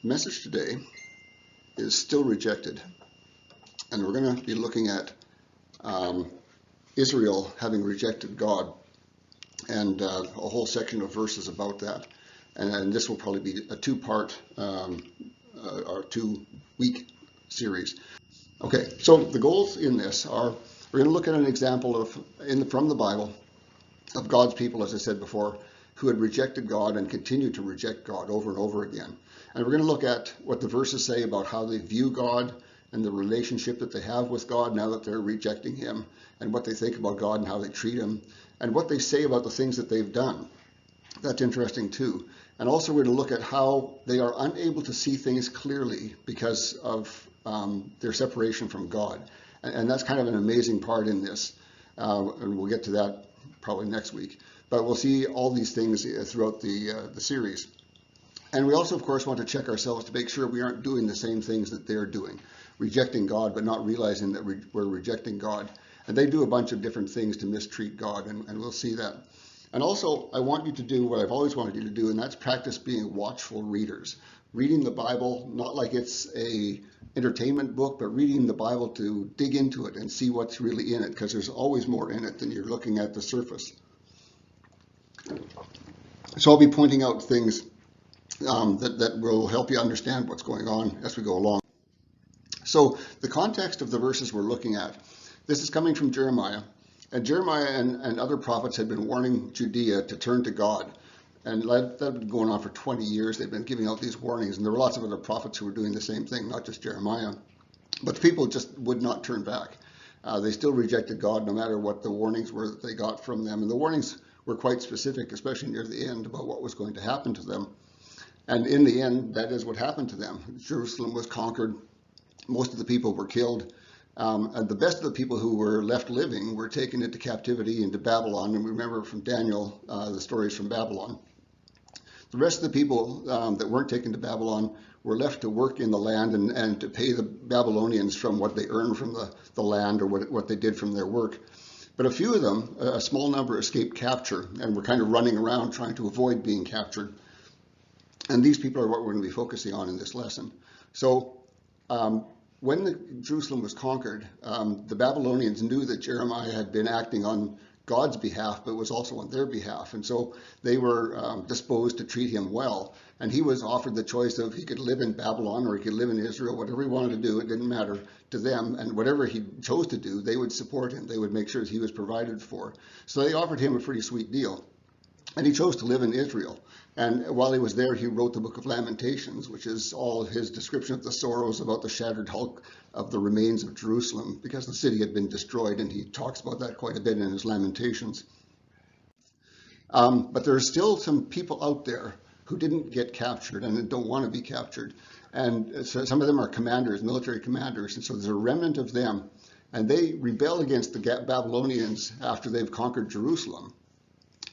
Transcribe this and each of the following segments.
The message today is still rejected, and we're going to be looking at Israel having rejected God, and a whole section of verses about that. And this will probably be a two-part or 2-week series. Okay, so the goals in this are, we're going to look at an example of from the Bible of God's people, as I said before, who had rejected God and continued to reject God over and over again. And we're going to look at what the verses say about how they view God and the relationship that they have with God now that they're rejecting him, and what they think about God and how they treat him, and what they say about the things that they've done. That's interesting too. And also we're going to look at how they are unable to see things clearly because of their separation from God. And that's kind of an amazing part in this. And we'll get to that probably next week. But we'll see all these things throughout the series. And we also, of course, want to check ourselves to make sure we aren't doing the same things that they're doing, rejecting God, but not realizing that we're rejecting God. And they do a bunch of different things to mistreat God, and we'll see that. And also, I want you to do what I've always wanted you to do, and that's practice being watchful readers. Reading the Bible, not like it's a entertainment book, but reading the Bible to dig into it and see what's really in it, because there's always more in it than you're looking at the surface. So I'll be pointing out things that will help you understand what's going on as we go along. So the context of the verses we're looking at, this is coming from Jeremiah. And Jeremiah and other prophets had been warning Judea to turn to God. And that had been going on for 20 years. They'd been giving out these warnings. And there were lots of other prophets who were doing the same thing, not just Jeremiah. But the people just would not turn back. They still rejected God no matter what the warnings were that they got from them. And the warnings were quite specific, especially near the end, about what was going to happen to them. And in the end, that is what happened to them. Jerusalem was conquered. Most of the people were killed. And the best of the people who were left living were taken into captivity into Babylon. And we remember from Daniel the stories from Babylon. The rest of the people that weren't taken to Babylon were left to work in the land and to pay the Babylonians from what they earned from the land or what they did from their work. But a few of them, a small number, escaped capture and were kind of running around trying to avoid being captured. And these people are what we're going to be focusing on in this lesson. So when Jerusalem was conquered, the Babylonians knew that Jeremiah had been acting on God's behalf, but was also on their behalf. And so they were disposed to treat him well. And he was offered the choice of he could live in Babylon or he could live in Israel, whatever he wanted to do. It didn't matter to them. And whatever he chose to do, they would support him. They would make sure he was provided for. So they offered him a pretty sweet deal. And he chose to live in Israel. And while he was there, he wrote the book of Lamentations, which is all his description of the sorrows about the shattered hulk of the remains of Jerusalem, because the city had been destroyed, and he talks about that quite a bit in his Lamentations. But there are still some people out there who didn't get captured and don't want to be captured. And so some of them are commanders, military commanders, and so there's a remnant of them. And they rebel against the Babylonians after they've conquered Jerusalem.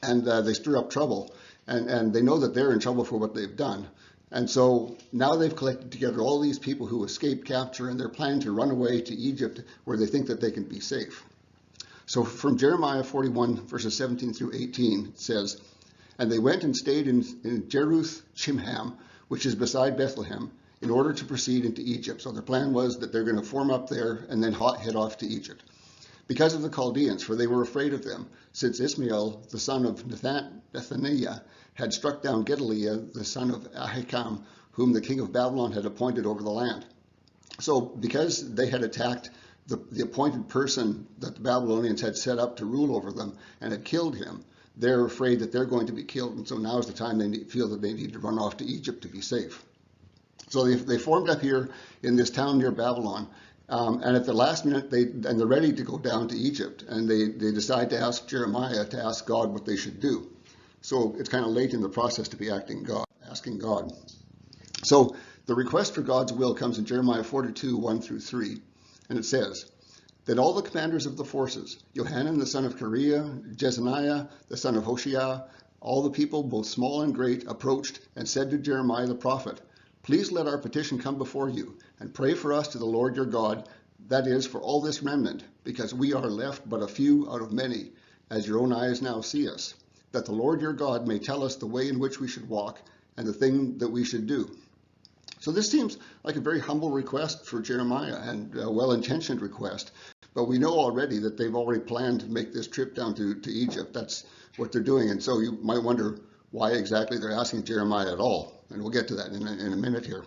And they stir up trouble. And they know that they're in trouble for what they've done. And so now they've collected together all these people who escaped capture, and they're planning to run away to Egypt where they think that they can be safe. So from Jeremiah 41, verses 17 through 18, it says, "And they went and stayed in Jeruth Chimham, which is beside Bethlehem, in order to proceed into Egypt." So their plan was that they're going to form up there and then head off to Egypt. "Because of the Chaldeans, for they were afraid of them, since Ishmael, the son of Nethaniah, had struck down Gedaliah, the son of Ahikam, whom the king of Babylon had appointed over the land." So because they had attacked the appointed person that the Babylonians had set up to rule over them and had killed him, they're afraid that they're going to be killed. And so now is the time they feel that they need to run off to Egypt to be safe. So they formed up here in this town near Babylon. And at the last minute, they're ready to go down to Egypt. And they decide to ask Jeremiah to ask God what they should do. So it's kind of late in the process to be asking God. So the request for God's will comes in Jeremiah 42, 1 through 3. And it says, "Then all the commanders of the forces, Johanan the son of Kareah, Jezaniah the son of Hoshea, all the people, both small and great, approached and said to Jeremiah the prophet, 'Please let our petition come before you, and pray for us to the Lord your God, that is, for all this remnant, because we are left but a few out of many, as your own eyes now see us, that the Lord your God may tell us the way in which we should walk, and the thing that we should do.' So this seems like a very humble request for Jeremiah and a well-intentioned request. But we know already that they've already planned to make this trip down to Egypt. That's what they're doing. And so you might wonder why exactly they're asking Jeremiah at all. And we'll get to that in a minute here.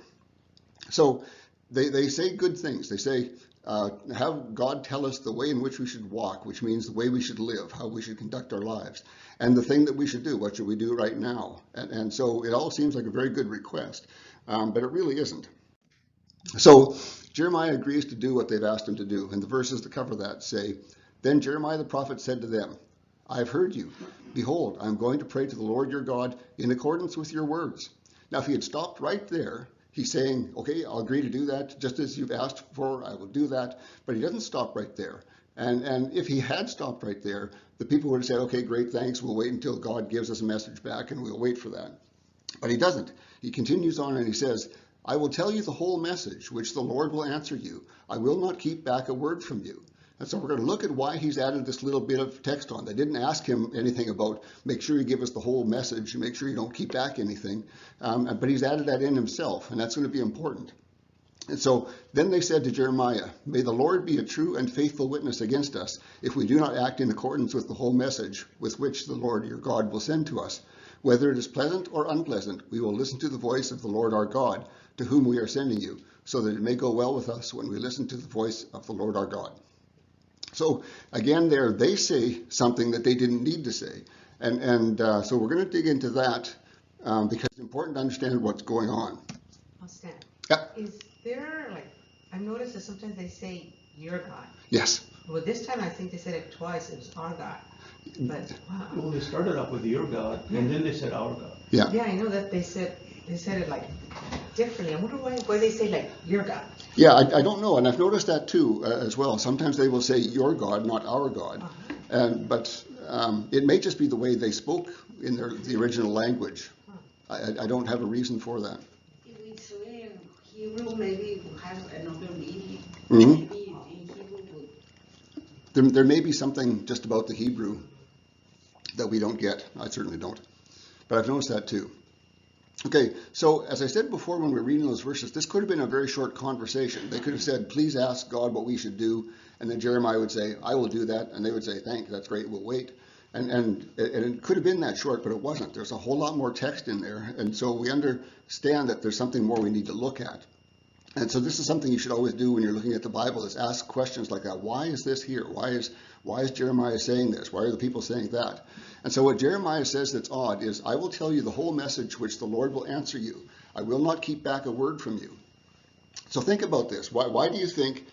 So they say good things. They say, have God tell us the way in which we should walk, which means the way we should live, how we should conduct our lives, and the thing that we should do, what should we do right now? And so it all seems like a very good request, but it really isn't. So Jeremiah agrees to do what they've asked him to do, and the verses that cover that say, Then Jeremiah the prophet said to them, I have heard you. Behold, I am going to pray to the Lord your God in accordance with your words. Now, if he had stopped right there, he's saying, okay, I'll agree to do that, just as you've asked for, I will do that. But he doesn't stop right there. And if he had stopped right there, the people would have said, okay, great, thanks, we'll wait until God gives us a message back, and we'll wait for that. But he doesn't. He continues on and he says, I will tell you the whole message, which the Lord will answer you. I will not keep back a word from you. And so we're going to look at why he's added this little bit of text on. They didn't ask him anything about, make sure you give us the whole message, make sure you don't keep back anything. But he's added that in himself, and that's going to be important. And so then they said to Jeremiah, May the Lord be a true and faithful witness against us if we do not act in accordance with the whole message with which the Lord your God will send to us. Whether it is pleasant or unpleasant, we will listen to the voice of the Lord our God, to whom we are sending you, so that it may go well with us when we listen to the voice of the Lord our God. So again, there they say something that they didn't need to say. And so we're going to dig into that because it's important to understand what's going on. Stan, Yeah. is there, like, I've noticed that sometimes they say your God. Yes. Well, this time I think they said it twice. It was our God. But wow. Well, they started off with your God, and then they said our God. Yeah. Yeah, I know that they said it like differently. I wonder why they say like your God. Yeah, I don't know, and I've noticed that too as well. Sometimes they will say your God, not our God, but it may just be the way they spoke in the original language. I don't have a reason for that. If we say in Hebrew, maybe we have another meaning. Mm-hmm. Maybe in Hebrew would. There may be something just about the Hebrew that we don't get. I certainly don't, but I've noticed that too. Okay, so as I said before when we were reading those verses, this could have been a very short conversation. They could have said, please ask God what we should do, and then Jeremiah would say, I will do that, and they would say, thanks, that's great, we'll wait. And it could have been that short, but it wasn't. There's a whole lot more text in there, and so we understand that there's something more we need to look at. And so this is something you should always do when you're looking at the Bible, is ask questions like that. Why is this here? Why is Jeremiah saying this? Why are the people saying that? And so what Jeremiah says that's odd is, I will tell you the whole message which the Lord will answer you. I will not keep back a word from you. So think about this. Why do you think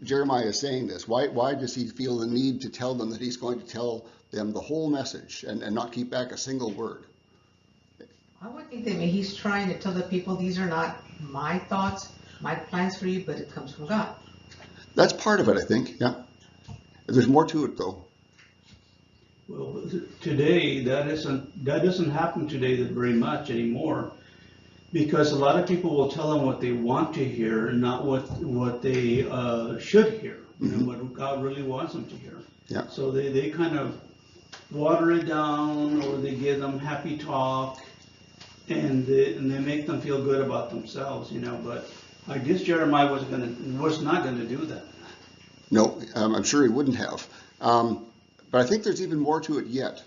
Jeremiah is saying this? Why does he feel the need to tell them that he's going to tell them the whole message and not keep back a single word? I would think that he's trying to tell the people these are not my thoughts, my plans for you, but it comes from God. That's part of it, I think, yeah. There's more to it, though. Well, today that doesn't happen today very much anymore, because a lot of people will tell them what they want to hear and not what they should hear, what God really wants them to hear. Yeah. So they kind of water it down, or they give them happy talk, and they make them feel good about themselves, But I guess Jeremiah was not going to do that. No, I'm sure he wouldn't have. But I think there's even more to it yet.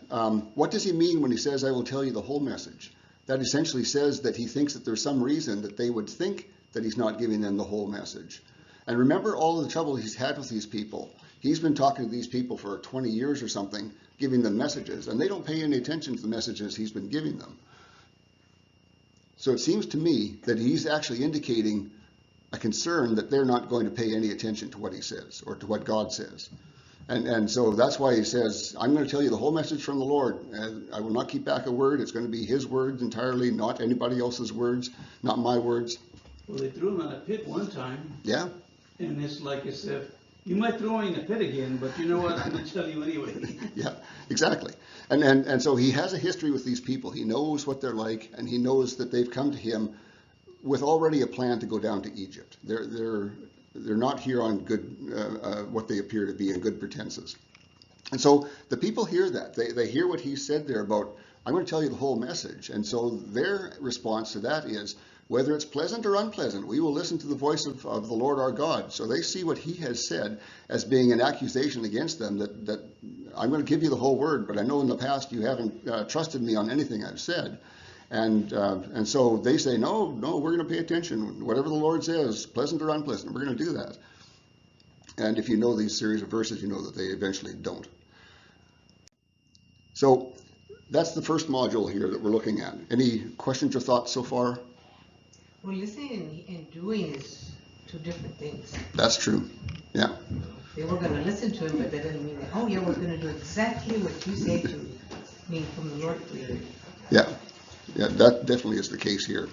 What does he mean when he says, I will tell you the whole message? That essentially says that he thinks that there's some reason that they would think that he's not giving them the whole message. And remember all the trouble he's had with these people. He's been talking to these people for 20 years or something, giving them messages, and they don't pay any attention to the messages he's been giving them. So it seems to me that he's actually indicating a concern that they're not going to pay any attention to what he says or to what God says. And so that's why he says, I'm going to tell you the whole message from the Lord. And I will not keep back a word. It's going to be his words entirely, not anybody else's words, not my words. Well, they threw him in a pit one time. Yeah. And it's like as if, you might throw him in a pit again, but you know what, I'm going to tell you anyway. Yeah, exactly. And so he has a history with these people. He knows what they're like, and he knows that they've come to him with already a plan to go down to Egypt. They're not here on good, what they appear to be in good pretenses. And so the people hear that. They hear what he said there about, I'm going to tell you the whole message. And so their response to that is, whether it's pleasant or unpleasant, we will listen to the voice of the Lord our God. So they see what he has said as being an accusation against them, that I'm going to give you the whole word, but I know in the past you haven't trusted me on anything I've said. And so they say, no, we're going to pay attention. Whatever the Lord says, pleasant or unpleasant, we're going to do that. And if you know these series of verses, you know that they eventually don't. So that's the first module here that we're looking at. Any questions or thoughts so far? Well, listening and doing is two different things. That's true. Yeah. They were going to listen to him, but that doesn't mean that, oh yeah, we're going to do exactly what you say to me from the Lord. Yeah. Yeah, that definitely is the case here.